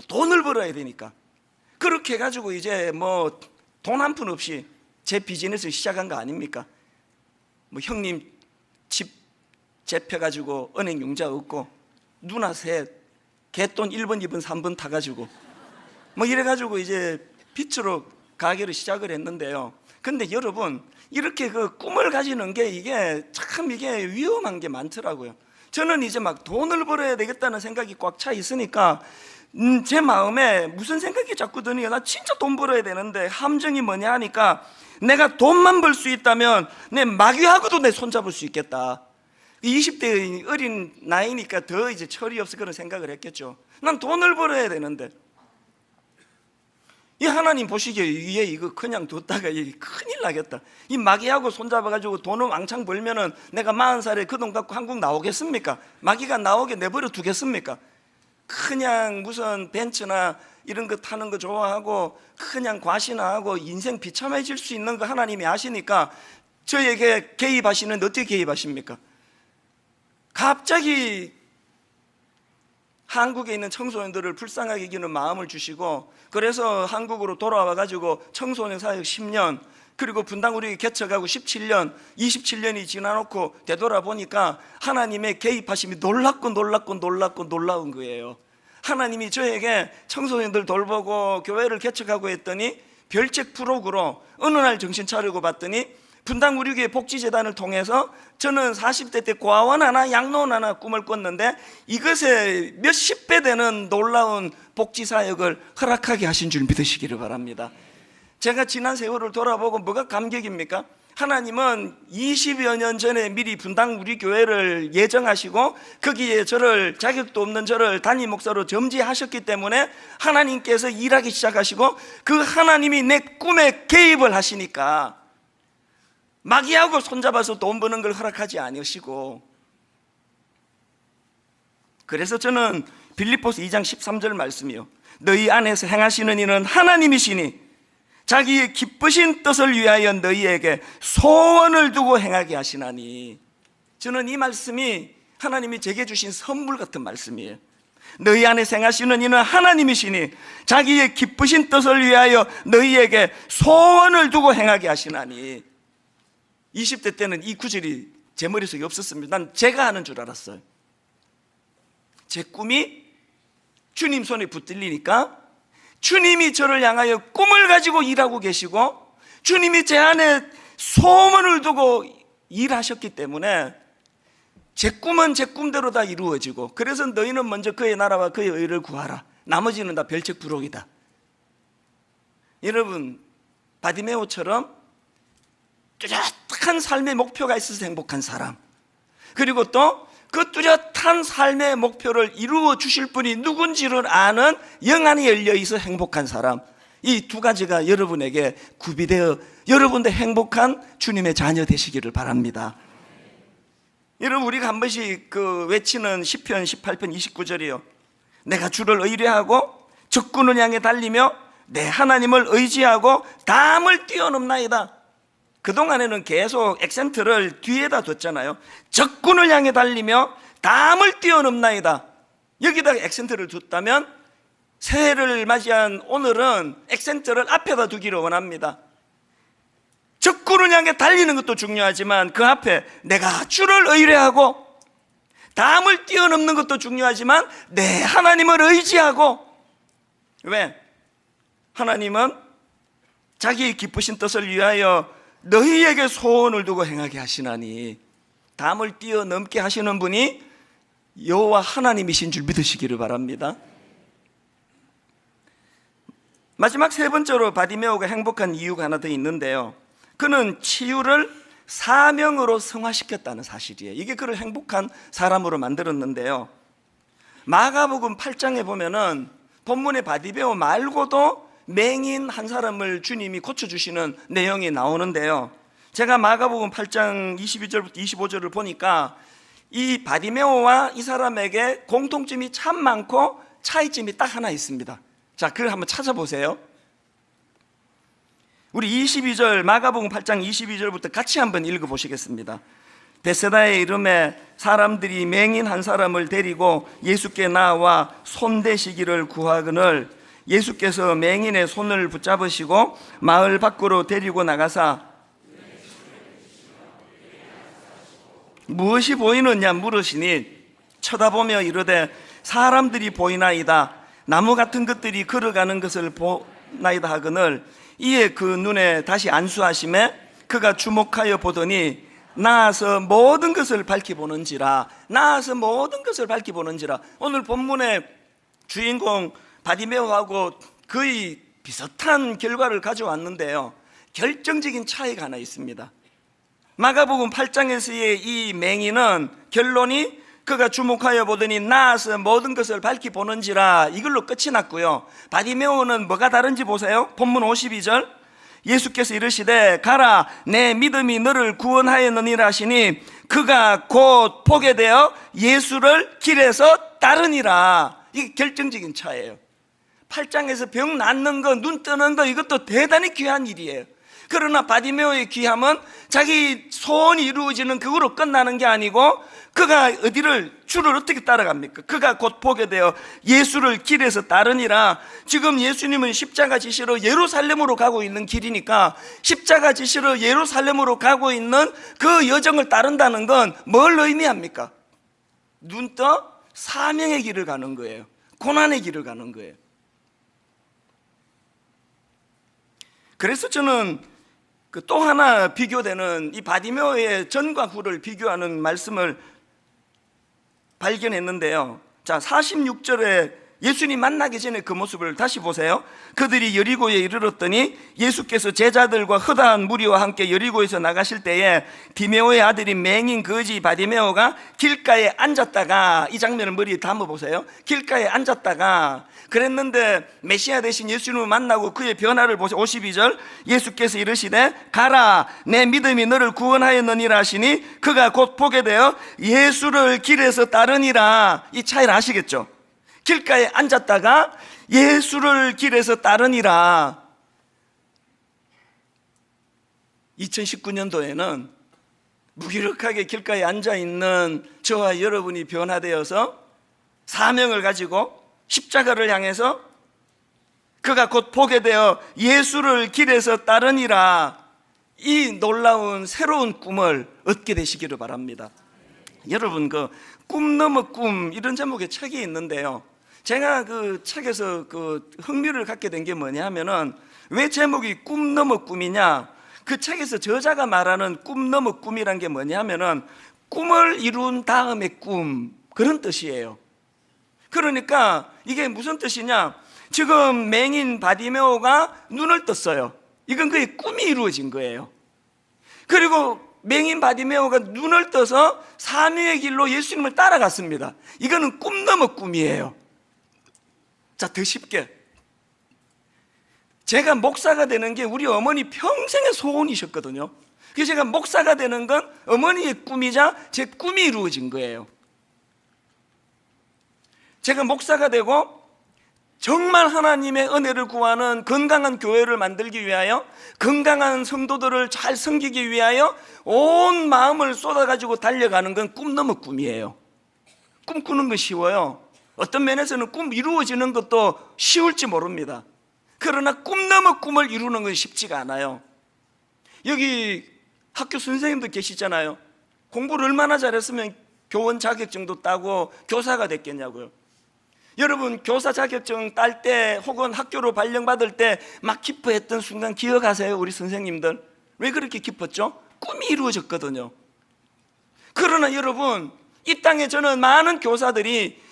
돈을 벌어야 되니까 그렇게 해가지고 이제 뭐 돈 한 푼 없이 제 비즈니스를 시작한 거 아닙니까? 뭐 형님 집 재펴가지고 은행 융자 얻고 누나 셋 개돈 1번 2번 3번 타가지고 뭐 이래가지고 이제 빚으로 가게를 시작을 했는데요. 근데 여러분 이렇게 그 꿈을 가지는 게 이게 참 이게 위험한 게 많더라고요. 저는 이제 막 돈을 벌어야 되겠다는 생각이 꽉 차 있으니까 제 마음에 무슨 생각이 자꾸 드니 나 진짜 돈 벌어야 되는데 함정이 뭐냐 하니까 내가 돈만 벌 수 있다면 내 마귀하고도 내 손잡을 수 있겠다. 20대 어린 나이니까 더 이제 철이 없어 그런 생각을 했겠죠. 난 돈을 벌어야 되는데 이 하나님 보시기에 위에 이거 그냥 뒀다가 큰일 나겠다. 이 마귀하고 손잡아가지고 돈을 왕창 벌면은 내가 40살에 그 돈 갖고 한국 나오겠습니까? 마귀가 나오게 내버려 두겠습니까? 그냥 무슨 벤츠나 이런 거 타는 거 좋아하고 그냥 과시나하고 인생 비참해질 수 있는 거 하나님이 아시니까 저에게 개입하시는데 어떻게 개입하십니까? 갑자기 한국에 있는 청소년들을 불쌍하게 여기는 마음을 주시고 그래서 한국으로 돌아와 가지고 청소년 사역 10년 그리고 분당우리 개척하고 17년 27년이 지나놓고 되돌아보니까 하나님의 개입하심이 놀라운 거예요. 하나님이 저에게 청소년들 돌보고 교회를 개척하고 했더니 별책 프로그로 어느 날 정신 차리고 봤더니 분당우리교회 복지재단을 통해서 저는 40대 때 과원 하나 양로원 하나 꿈을 꿨는데 이것에 몇십 배 되는 놀라운 복지사역을 허락하게 하신 줄 믿으시기를 바랍니다. 제가 지난 세월을 돌아보고 뭐가 감격입니까? 하나님은 20여 년 전에 미리 분당우리교회를 예정하시고 거기에 저를 자격도 없는 저를 담임 목사로 점지하셨기 때문에 하나님께서 일하기 시작하시고 그 하나님이 내 꿈에 개입을 하시니까 마귀하고 손잡아서 돈 버는 걸 허락하지 않으시고 그래서 저는 빌립보서 2장 13절 말씀이요 너희 안에서 행하시는 이는 하나님이시니 자기의 기쁘신 뜻을 위하여 너희에게 소원을 두고 행하게 하시나니 저는 이 말씀이 하나님이 제게 주신 선물 같은 말씀이에요. 너희 안에서 행하시는 이는 하나님이시니 자기의 기쁘신 뜻을 위하여 너희에게 소원을 두고 행하게 하시나니 20대 때는 이 구절이 제 머릿속에 없었습니다. 난 제가 하는 줄 알았어요. 제 꿈이 주님 손에 붙들리니까 주님이 저를 향하여 꿈을 가지고 일하고 계시고 주님이 제 안에 소원을 두고 일하셨기 때문에 제 꿈은 제 꿈대로 다 이루어지고 그래서 너희는 먼저 그의 나라와 그의 의를 구하라. 나머지는 다 별책 부록이다. 여러분 바디메오처럼 뚜렷한 삶의 목표가 있어서 행복한 사람 그리고 또 그 뚜렷한 삶의 목표를 이루어 주실 분이 누군지를 아는 영안이 열려 있어 행복한 사람 이 두 가지가 여러분에게 구비되어 여러분도 행복한 주님의 자녀 되시기를 바랍니다. 여러분 우리가 한 번씩 그 외치는 시편 18편 29절이요 내가 주를 의뢰하고 적군을 향해 달리며 내 하나님을 의지하고 담을 뛰어넘나이다. 그동안에는 계속 액센트를 뒤에다 뒀잖아요. 적군을 향해 달리며 담을 뛰어넘나이다. 여기다가 액센트를 뒀다면 새해를 맞이한 오늘은 액센트를 앞에다 두기를 원합니다. 적군을 향해 달리는 것도 중요하지만 그 앞에 내가 주를 의뢰하고 담을 뛰어넘는 것도 중요하지만 내 하나님을 의지하고 왜? 하나님은 자기의 기쁘신 뜻을 위하여 너희에게 소원을 두고 행하게 하시나니 담을 뛰어넘게 하시는 분이 여호와 하나님이신 줄 믿으시기를 바랍니다. 마지막 세 번째로 바디메오가 행복한 이유가 하나 더 있는데요 그는 치유를 사명으로 성화시켰다는 사실이에요. 이게 그를 행복한 사람으로 만들었는데요 마가복음 8장에 보면은 본문의 바디메오 말고도 맹인 한 사람을 주님이 고쳐주시는 내용이 나오는데요 제가 마가복음 8장 22절부터 25절을 보니까 이 바디메오와 이 사람에게 공통점이 참 많고 차이점이 딱 하나 있습니다. 자, 그걸 한번 찾아보세요. 우리 22절 마가복음 8장 22절부터 같이 한번 읽어보시겠습니다. 베세다에 이름에 사람들이 맹인 한 사람을 데리고 예수께 나와 손대시기를 구하거늘 예수께서 맹인의 손을 붙잡으시고 마을 밖으로 데리고 나가사 무엇이 보이느냐 물으시니 쳐다보며 이르되 사람들이 보이나이다. 나무 같은 것들이 걸어가는 것을 보나이다 하거늘 이에 그 눈에 다시 안수하심에 그가 주목하여 보더니 나아서 모든 것을 밝히 보는지라. 나아서 모든 것을 밝히 보는지라. 오늘 본문의 주인공 바디메오하고 거의 비슷한 결과를 가져왔는데요, 결정적인 차이가 하나 있습니다. 마가복음 8장에서의 이 맹인은 결론이 그가 주목하여 보더니 나아서 모든 것을 밝히 보는지라, 이걸로 끝이 났고요. 바디메오는 뭐가 다른지 보세요. 본문 52절 예수께서 이르시되 가라 내 믿음이 너를 구원하였느니라 하시니 그가 곧 보게 되어 예수를 길에서 따르니라. 이게 결정적인 차이예요. 8장에서 병 낫는 거, 눈 뜨는 거, 이것도 대단히 귀한 일이에요. 그러나 바디메오의 귀함은 자기 소원이 이루어지는 그거로 끝나는 게 아니고 그가 주를 어떻게 따라갑니까? 그가 곧 보게 되어 예수를 길에서 따르니라. 지금 예수님은 십자가 지시러 예루살렘으로 가고 있는 길이니까 십자가 지시러 예루살렘으로 가고 있는 그 여정을 따른다는 건 뭘 의미합니까? 눈 떠 사명의 길을 가는 거예요. 고난의 길을 가는 거예요. 그래서 저는 또 하나 비교되는 이 바디메오의 전과 후를 비교하는 말씀을 발견했는데요. 자, 46절에 예수님 만나기 전에 그 모습을 다시 보세요. 그들이 여리고에 이르렀더니 예수께서 제자들과 허다한 무리와 함께 여리고에서 나가실 때에 디메오의 아들인 맹인 거지 바디메오가 길가에 앉았다가, 이 장면을 머리에 담아보세요. 길가에 앉았다가 그랬는데 메시아 대신 예수님을 만나고 그의 변화를 보세요. 52절 예수께서 이르시되 가라 내 믿음이 너를 구원하였느니라 하시니 그가 곧 보게 되어 예수를 길에서 따르니라. 이 차이를 아시겠죠? 길가에 앉았다가 예수를 길에서 따르니라. 2019년도에는 무기력하게 길가에 앉아있는 저와 여러분이 변화되어서 사명을 가지고 십자가를 향해서 그가 곧 보게 되어 예수를 길에서 따르니라. 이 놀라운 새로운 꿈을 얻게 되시기를 바랍니다. 여러분, 그 꿈 넘어 꿈 이런 제목의 책이 있는데요, 제가 그 책에서 그 흥미를 갖게 된 게 뭐냐 하면은, 왜 제목이 꿈 넘어 꿈이냐, 그 책에서 저자가 말하는 꿈 넘어 꿈이란 게 뭐냐 하면은 꿈을 이룬 다음의 꿈, 그런 뜻이에요. 그러니까 이게 무슨 뜻이냐, 지금 맹인 바디메오가 눈을 떴어요. 이건 그의 꿈이 이루어진 거예요. 그리고 맹인 바디메오가 눈을 떠서 사명의 길로 예수님을 따라갔습니다. 이거는 꿈 넘어 꿈이에요. 자, 더 쉽게, 제가 목사가 되는 게 우리 어머니 평생의 소원이셨거든요. 그래서 제가 목사가 되는 건 어머니의 꿈이자 제 꿈이 이루어진 거예요. 제가 목사가 되고 정말 하나님의 은혜를 구하는 건강한 교회를 만들기 위하여, 건강한 성도들을 잘 섬기기 위하여 온 마음을 쏟아가지고 달려가는 건 꿈 넘어 꿈이에요. 꿈꾸는 건 쉬워요. 어떤 면에서는 꿈 이루어지는 것도 쉬울지 모릅니다. 그러나 꿈 넘어 꿈을 이루는 건 쉽지가 않아요. 여기 학교 선생님도 계시잖아요. 공부를 얼마나 잘했으면 교원 자격증도 따고 교사가 됐겠냐고요. 여러분, 교사 자격증 딸 때 혹은 학교로 발령받을 때 막 기뻐했던 순간 기억하세요? 우리 선생님들 왜 그렇게 기뻤죠? 꿈이 이루어졌거든요. 그러나 여러분, 이 땅에 저는 많은 교사들이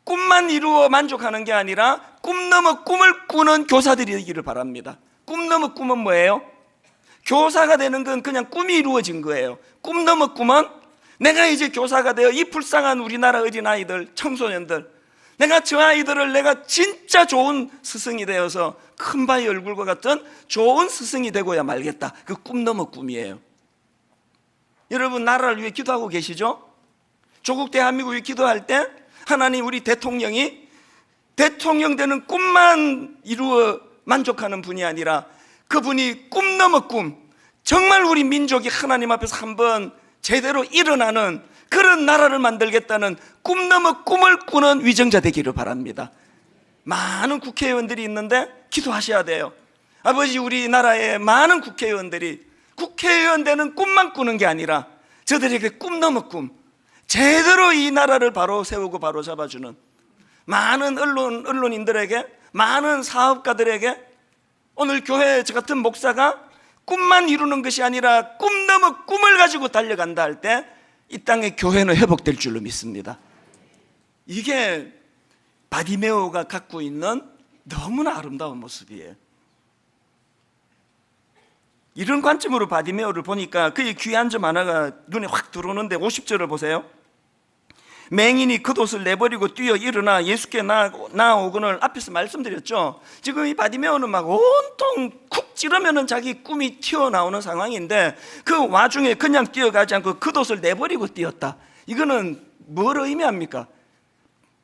꿈만 이루어 만족하는 게 아니라 꿈 넘어 꿈을 꾸는 교사들이기를 바랍니다. 꿈 넘어 꿈은 뭐예요? 교사가 되는 건 그냥 꿈이 이루어진 거예요. 꿈 넘어 꿈은 내가 이제 교사가 되어 이 불쌍한 우리나라 어린아이들, 청소년들, 내가 저 아이들을 내가 진짜 좋은 스승이 되어서 큰 바위 얼굴과 같은 좋은 스승이 되고야 말겠다. 그 꿈 넘어 꿈이에요. 여러분, 나라를 위해 기도하고 계시죠? 조국 대한민국을 위해 기도할 때 하나님, 우리 대통령이 대통령 되는 꿈만 이루어 만족하는 분이 아니라 그분이 꿈 넘어 꿈, 정말 우리 민족이 하나님 앞에서 한번 제대로 일어나는 그런 나라를 만들겠다는 꿈 넘어 꿈을 꾸는 위정자 되기를 바랍니다. 많은 국회의원들이 있는데 기도하셔야 돼요. 아버지, 우리나라의 많은 국회의원들이 국회의원 되는 꿈만 꾸는 게 아니라 저들에게 꿈 넘어 꿈, 제대로 이 나라를 바로 세우고 바로 잡아주는 많은 언론인들에게, 많은 사업가들에게, 오늘 교회 저 같은 목사가 꿈만 이루는 것이 아니라 꿈 넘어 꿈을 가지고 달려간다 할 때 이 땅의 교회는 회복될 줄로 믿습니다. 이게 바디메오가 갖고 있는 너무나 아름다운 모습이에요. 이런 관점으로 바디메오를 보니까 그의 귀한 점 하나가 눈에 확 들어오는데 50절을 보세요. 맹인이 겉옷을 내버리고 뛰어 일어나 예수께 나아오거늘 앞에서 말씀드렸죠. 지금 이 바디메오는 막 온통 쿡 찌르면은 자기 꿈이 튀어나오는 상황인데 그 와중에 그냥 뛰어가지 않고 겉옷을 내버리고 뛰었다. 이거는 뭘 의미합니까?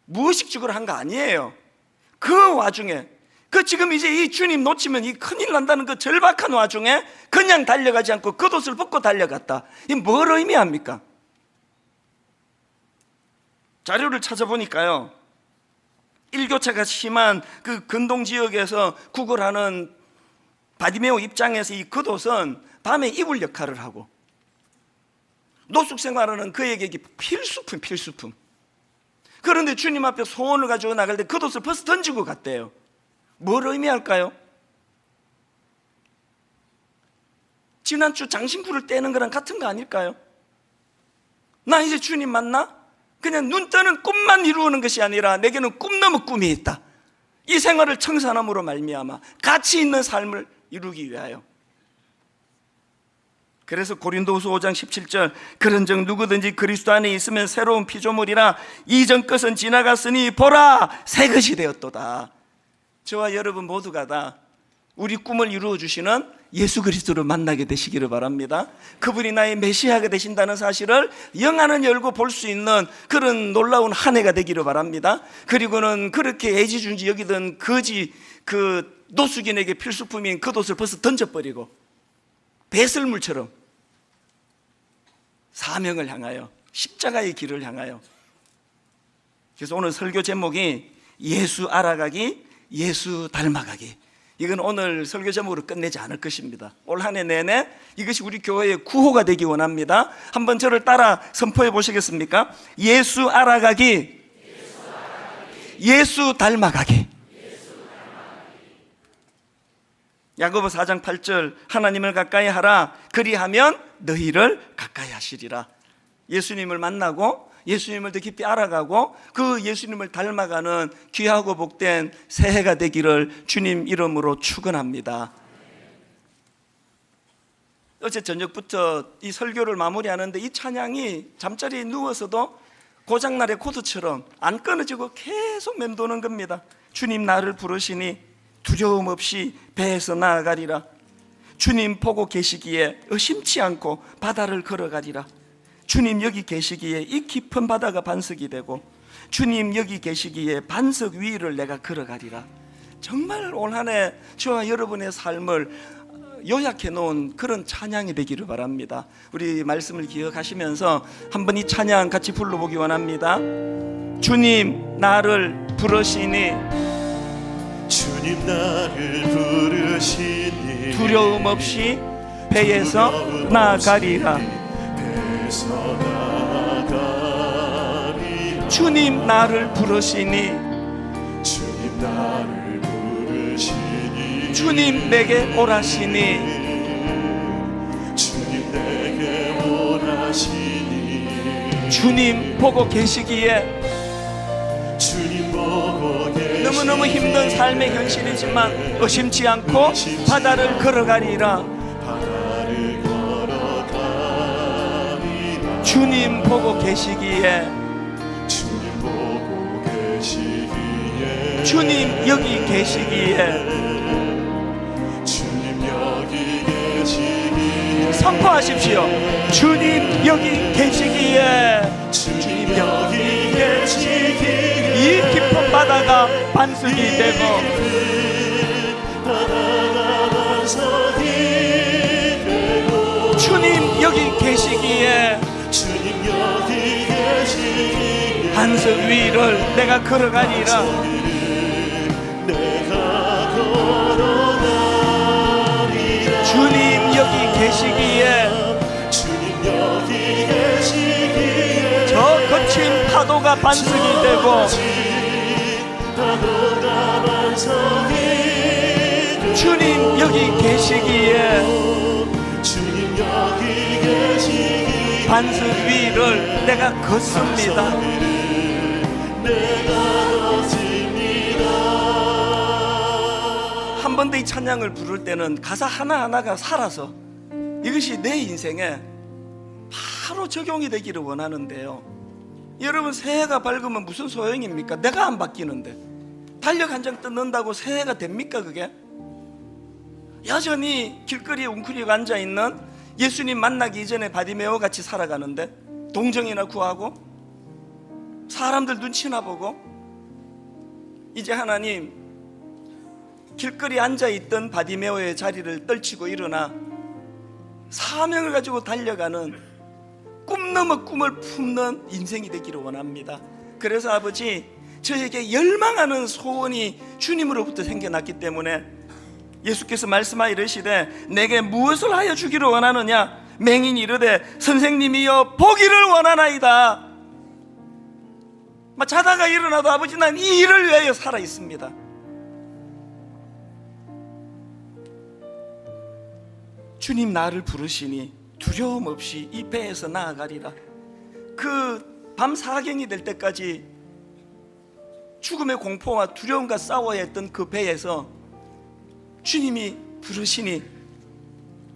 무의식적으로 한 거 아니에요. 그 와중에 지금 이제 이 주님 놓치면 이 큰일 난다는 그 절박한 와중에 그냥 달려가지 않고 겉옷을 벗고 달려갔다. 이 뭘 의미합니까? 자료를 찾아보니까요, 일교차가 심한 그 근동 지역에서 구걸하는 바디메오 입장에서 이 겉옷은 밤에 이불 역할을 하고 노숙 생활하는 그에게 필수품. 그런데 주님 앞에 소원을 가지고 나갈 때 겉옷을 벗어 던지고 갔대요. 뭘 의미할까요? 지난주 장신구를 떼는 거랑 같은 거 아닐까요? 나 이제 주님 만나? 그냥 눈 뜨는 꿈만 이루는 것이 아니라 내게는 꿈 넘어 꿈이 있다. 이 생활을 청산함으로 말미암아 가치 있는 삶을 이루기 위하여. 그래서 고린도후서 5장 17절 그런즉 누구든지 그리스도 안에 있으면 새로운 피조물이라 이전 것은 지나갔으니 보라 새 것이 되었도다. 저와 여러분 모두가 다 우리 꿈을 이루어 주시는 예수 그리스도를 만나게 되시기를 바랍니다. 그분이 나의 메시아가 되신다는 사실을 영안을 열고 볼 수 있는 그런 놀라운 한 해가 되기를 바랍니다. 그리고는 그렇게 애지중지 여기던 그 노숙인에게 필수품인 겉옷을 벗어 던져버리고 배설물처럼 사명을 향하여, 십자가의 길을 향하여. 그래서 오늘 설교 제목이 예수 알아가기, 예수 닮아가기. 이건 오늘 설교 제목으로 끝내지 않을 것입니다. 올 한 해 내내 이것이 우리 교회의 구호가 되기 원합니다. 한번 저를 따라 선포해 보시겠습니까? 예수 알아가기, 예수 닮아가기. 야고보 4장 8절 하나님을 가까이 하라 그리하면 너희를 가까이 하시리라. 예수님을 만나고 예수님을 더 깊이 알아가고 그 예수님을 닮아가는 귀하고 복된 새해가 되기를 주님 이름으로 축원합니다. 어제 저녁부터 이 설교를 마무리하는데 이 찬양이 잠자리에 누워서도 고장날의 코드처럼 안 끊어지고 계속 맴도는 겁니다. 주님 나를 부르시니 두려움 없이 배에서 나아가리라. 주님 보고 계시기에 의심치 않고 바다를 걸어가리라. 주님 여기 계시기에 이 깊은 바다가 반석이 되고 주님 여기 계시기에 반석 위를 내가 걸어가리라. 정말 올 한 해 저와 여러분의 삶을 요약해 놓은 그런 찬양이 되기를 바랍니다. 우리 말씀을 기억하시면서 한번 이 찬양 같이 불러보기 원합니다. 주님 나를 부르시니 주님 나를 부르시니 두려움 없이 배에서 나아가리라. 주님 나를 부르시니 주님 나를 부르시니 주님 내게 오라시니 주님 내게 오라시니 주님 보고 계시기에 주님 보고 계시기에 너무너무 힘든 삶의 현실이지만 의심치 않고 바다를 걸어가리라. 바다를 걸어가리라. 주님 보고 계시기에 주님 보고 계시기에 주님 여기 계시기에 주님 여기 계시기에 선포하십시오. 주님 여기 계시기에 주님 여기 계시기에 이 깊은 바다가 반석이 되고 바다가 반석이 되고 주님 여기 계시기에 반석 위를 내가 걸어가리라. 내가 걸어가리라. 주님 여기 계시기에, 주님 여기 계시기에 저 거친 파도가 반석이 되고, 파도가 반석이 되고 주님 여기 계시기에 주님 여기 계시기에 반석 위를 내가 걷습니다. 내가 걷습니다. 한 번 더 이 찬양을 부를 때는 가사 하나하나가 살아서 이것이 내 인생에 바로 적용이 되기를 원하는데요. 여러분, 새해가 밝으면 무슨 소용입니까? 내가 안 바뀌는데 달력 한 장 뜯는다고 새해가 됩니까? 그게 여전히 길거리에 웅크리고 앉아있는 예수님 만나기 이전에 바디메오 같이 살아가는데, 동정이나 구하고 사람들 눈치나 보고. 이제 하나님, 길거리에 앉아있던 바디메오의 자리를 떨치고 일어나 사명을 가지고 달려가는 꿈 넘어 꿈을 품는 인생이 되기를 원합니다. 그래서 아버지, 저에게 열망하는 소원이 주님으로부터 생겨났기 때문에 예수께서 말씀하여 이르시되 내게 무엇을 하여 주기를 원하느냐? 맹인이 이르되 선생님이여 보기를 원하나이다. 자다가 일어나도 아버지, 난 이 일을 위하여 살아 있습니다. 주님 나를 부르시니 두려움 없이 이 배에서 나아가리라. 그 밤 사경이 될 때까지 죽음의 공포와 두려움과 싸워야 했던 그 배에서 주님이 부르시니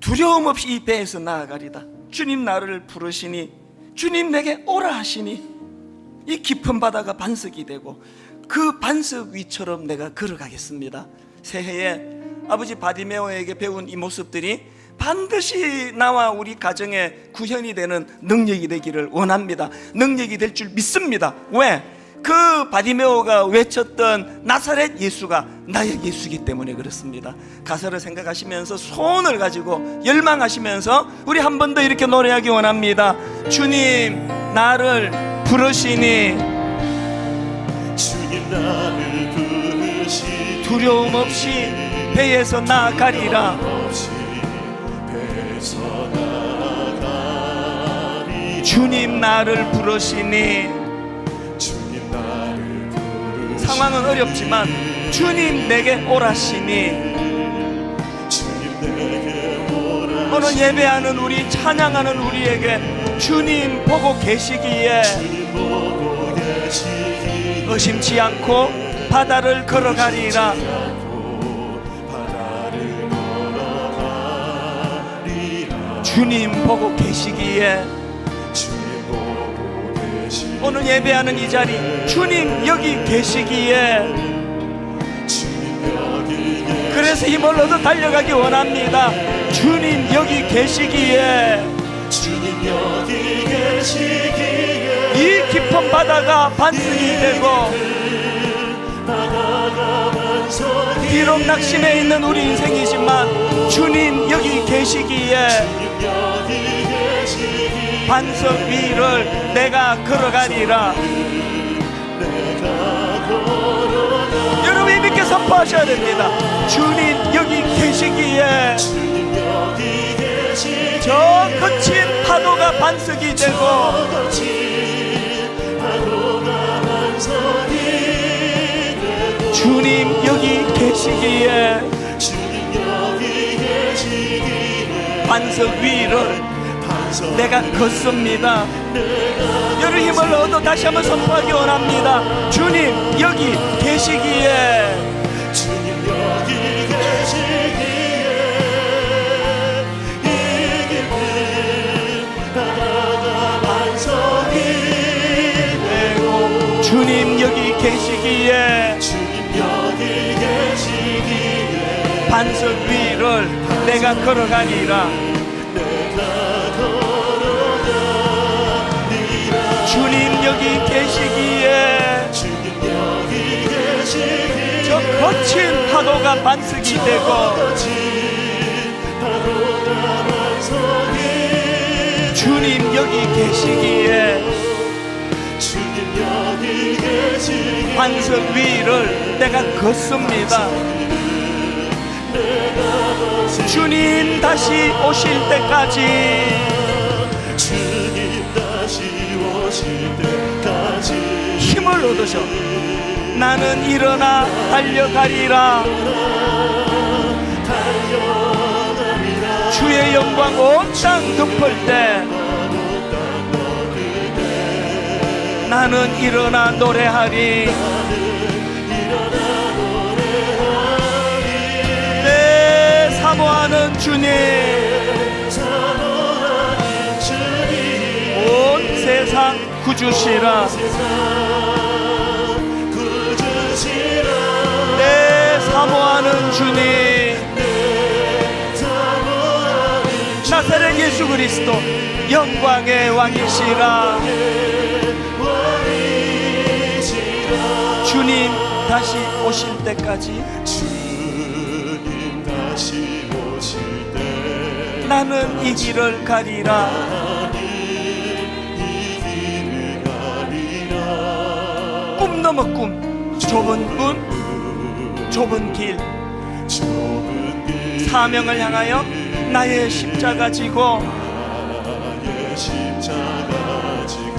두려움 없이 이 배에서 나아가리다. 주님 나를 부르시니, 주님 내게 오라 하시니 이 깊은 바다가 반석이 되고 그 반석 위처럼 내가 걸어가겠습니다. 새해에 아버지 바디메오에게 배운 이 모습들이 반드시 나와 우리 가정에 구현이 되는 능력이 되기를 원합니다. 능력이 될 줄 믿습니다. 왜? 그 바디메오가 외쳤던 나사렛 예수가 나의 예수이기 때문에 그렇습니다. 가사를 생각하시면서 소원을 가지고 열망하시면서 우리 한 번 더 이렇게 노래하기 원합니다. 주님 나를 부르시니 주님 나를 부르시니 두려움 없이 배에서 나아가리라. 없이 배에서 나가리. 주님 나를 부르시니, 주님 나를 부르시니 상황은 어렵지만 주님 내게 오라시니, 주님 내게 오라. 오늘 예배하는 우리, 찬양하는 우리에게 주님 보고 계시기에 주님 보고 계시기에 의심치 않고 바다를 걸어가리라. 바다를 걸어가리라. 주님 보고 계시기에 주님 보고 계시기에 오늘 예배하는 이 자리, 주님 여기 계시기에 주님 여기 계시기에 그래서 힘을 얻어 달려가기 원합니다. 주님 여기 계시기에 주님 여기 계시기에 이 깊은 바다가 반석이 되고, 바다가 반석이 비록 낙심해 있는 우리 인생이지만 주님 여기 계시기에 여기 계시기에 반석 위를 내가 걸어가리라. 여러분이 믿게 선포하셔야 됩니다. 주님 여기 계시기에 주님 여기 계시기에 저 거친 파도가 반석이 되고 파도가 반석이 되고 주님 여기 계시기에 주님 여기 계시기에 반석 위를 반석 내가 걷습니다. 여러분 힘을 얻어 다시 한번 선포하기 원합니다. 주님 여기 계시기에 주님 여기 계시기에 이 깊은 바다가 반석이 되고 주님 여기 계시기에 주님 여기 계시기에 반석 위를 내가 걸어가리라. 주님 여기 계시기에 주님 여기 계시기에 저 거친 파도가 반석이 되고 파도가 반석이 주님 여기 계시기에 주님 여기 반석 위를 내가 걷습니다. 주님 다시 오실 때까지, 주님 다시 오실 때까지 힘을 얻으셔 나는 일어나 달려가리라. 주의 영광 온 땅 덮을 때 나는 일어나 노래하리. 내 사모하는 주님, 온 세상 구주시라. 내 사모하는 주님, 나사렛 예수 그리스도 영광의 왕이시라. 주님 다시 오실 때까지, 주님 다시 오실 때 나는 이 길을 가리라. 이 길을 가리라. 꿈 넘어 꿈, 좁은 문, 좁은 길, 좁은 길 사명을 향하여 나의 십자가 지고, 나의 십자가 지고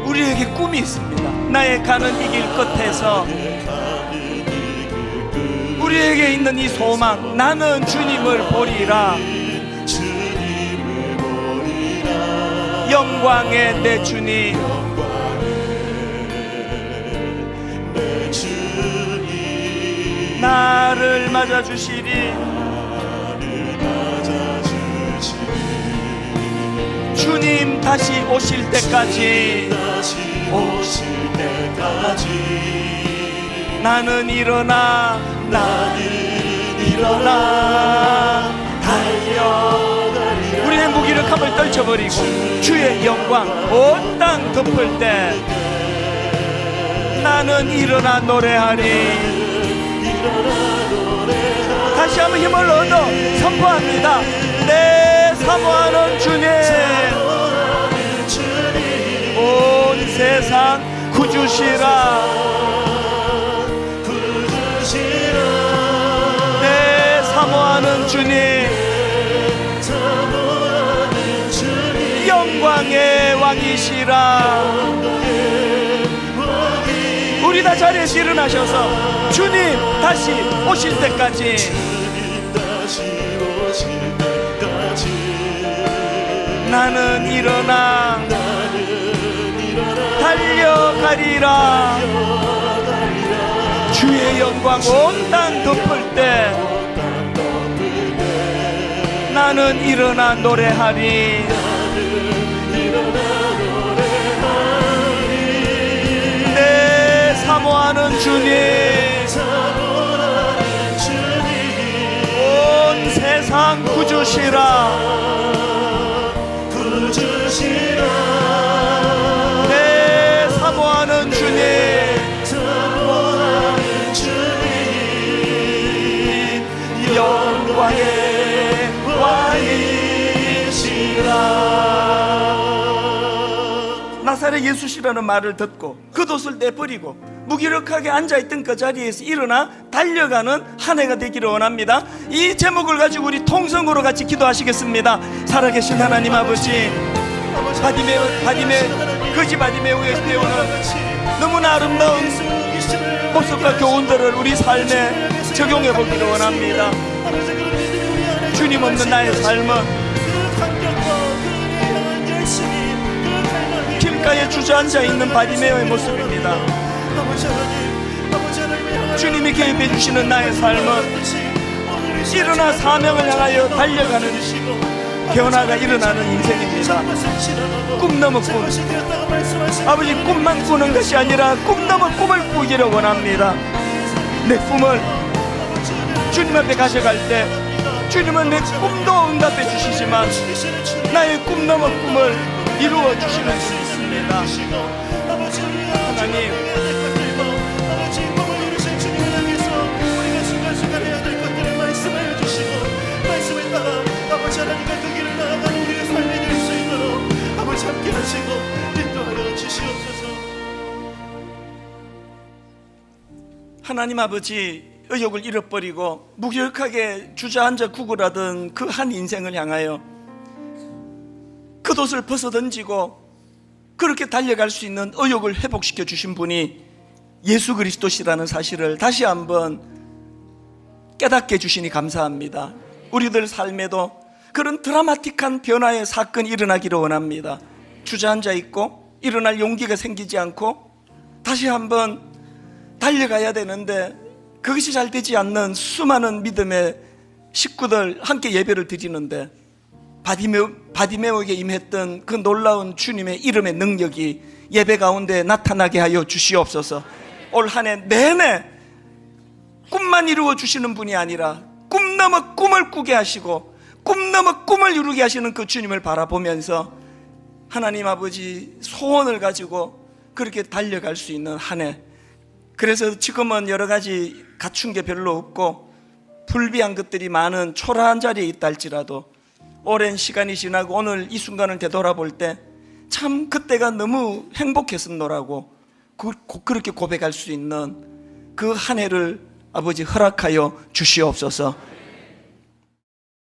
우리에게 꿈이 있습니다. 나의 가는 이 길 끝에서 우리에게 있는 이 소망, 나는 주님을 보리라. 주님을 보리라. 영광의 내 주님, 내 주님 나를 맞아주시리. 주님 다시 오실 때까지, 다시 오실 때까지 나는 일어나 달려가리라. 우리의 무기력함을 떨쳐버리고 주의 영광 온 땅 덮을 때 나는 일어나 노래하리. 다시 한번 힘을 얻어 선포합니다. 내 사모하는 주님, 온 세상 구주시라. 내 사모하는 주님, 영광의 왕이시라. 우리 다 자리에서 일어나셔서 주님 다시 오실 때까지, 나는 일어나 달려가리라. 주의 영광 온 땅 덮을 때 나는 일어나 노래하리. 내 사모하는 주님, 온 세상 구주시라. 내 사모하는 주님, 영광의 왕이시라. 나사렛 예수시라는 말을 듣고 겉옷을 내버리고 무기력하게 앉아있던 그 자리에서 일어나 달려가는 한 해가 되기를 원합니다. 이 제목을 가지고 우리 통성으로 같이 기도하시겠습니다. 살아계신 하나님 아버지, 거지 바디메오에서 배우는 너무나 아름다운 보석과 교훈들을 우리 삶에 적용해 보기를 원합니다. 주님 없는 나의 삶은 길가에 주저앉아 있는 바디메오의 모습입니다. 주님이 개입해 주시는 나의 삶은 일어나 사명을 향하여 달려가는 변화가 일어나는 인생입니다. 꿈 넘어 꿈, 아버지, 꿈만 꾸는 것이 아니라 꿈 넘어 꿈을 꾸기를 원합니다. 내 꿈을 주님 앞에 가져갈 때 주님은 내 꿈도 응답해 주시지만 나의 꿈 넘어 꿈을 이루어 주시는 줄 믿습니다. 하나님, 아버지 함께 하시고 인도하여 주시옵소서. 하나님 아버지 의욕을 잃어버리고 무기력하게 주저앉아 구걸하던 그 한 인생을 향하여 겉옷을 벗어던지고 그렇게 달려갈 수 있는 의욕을 회복시켜 주신 분이 예수 그리스도시라는 사실을 다시 한번 깨닫게 해주시니 감사합니다. 우리들 삶에도 그런 드라마틱한 변화의 사건이 일어나기를 원합니다. 주저앉아 있고 일어날 용기가 생기지 않고 다시 한번 달려가야 되는데 그것이 잘 되지 않는 수많은 믿음의 식구들 함께 예배를 드리는데 바디메오에게 임했던 그 놀라운 주님의 이름의 능력이 예배 가운데 나타나게 하여 주시옵소서. 올 한 해 내내 꿈만 이루어 주시는 분이 아니라 꿈 넘어 꿈을 꾸게 하시고 꿈 넘어 꿈을 이루게 하시는 그 주님을 바라보면서 하나님 아버지 소원을 가지고 그렇게 달려갈 수 있는 한 해. 그래서 지금은 여러 가지 갖춘 게 별로 없고 불비한 것들이 많은 초라한 자리에 있다 할지라도 오랜 시간이 지나고 오늘 이 순간을 되돌아볼 때 참 그때가 너무 행복했었노라고 그렇게 고백할 수 있는 그 한 해를 아버지 허락하여 주시옵소서.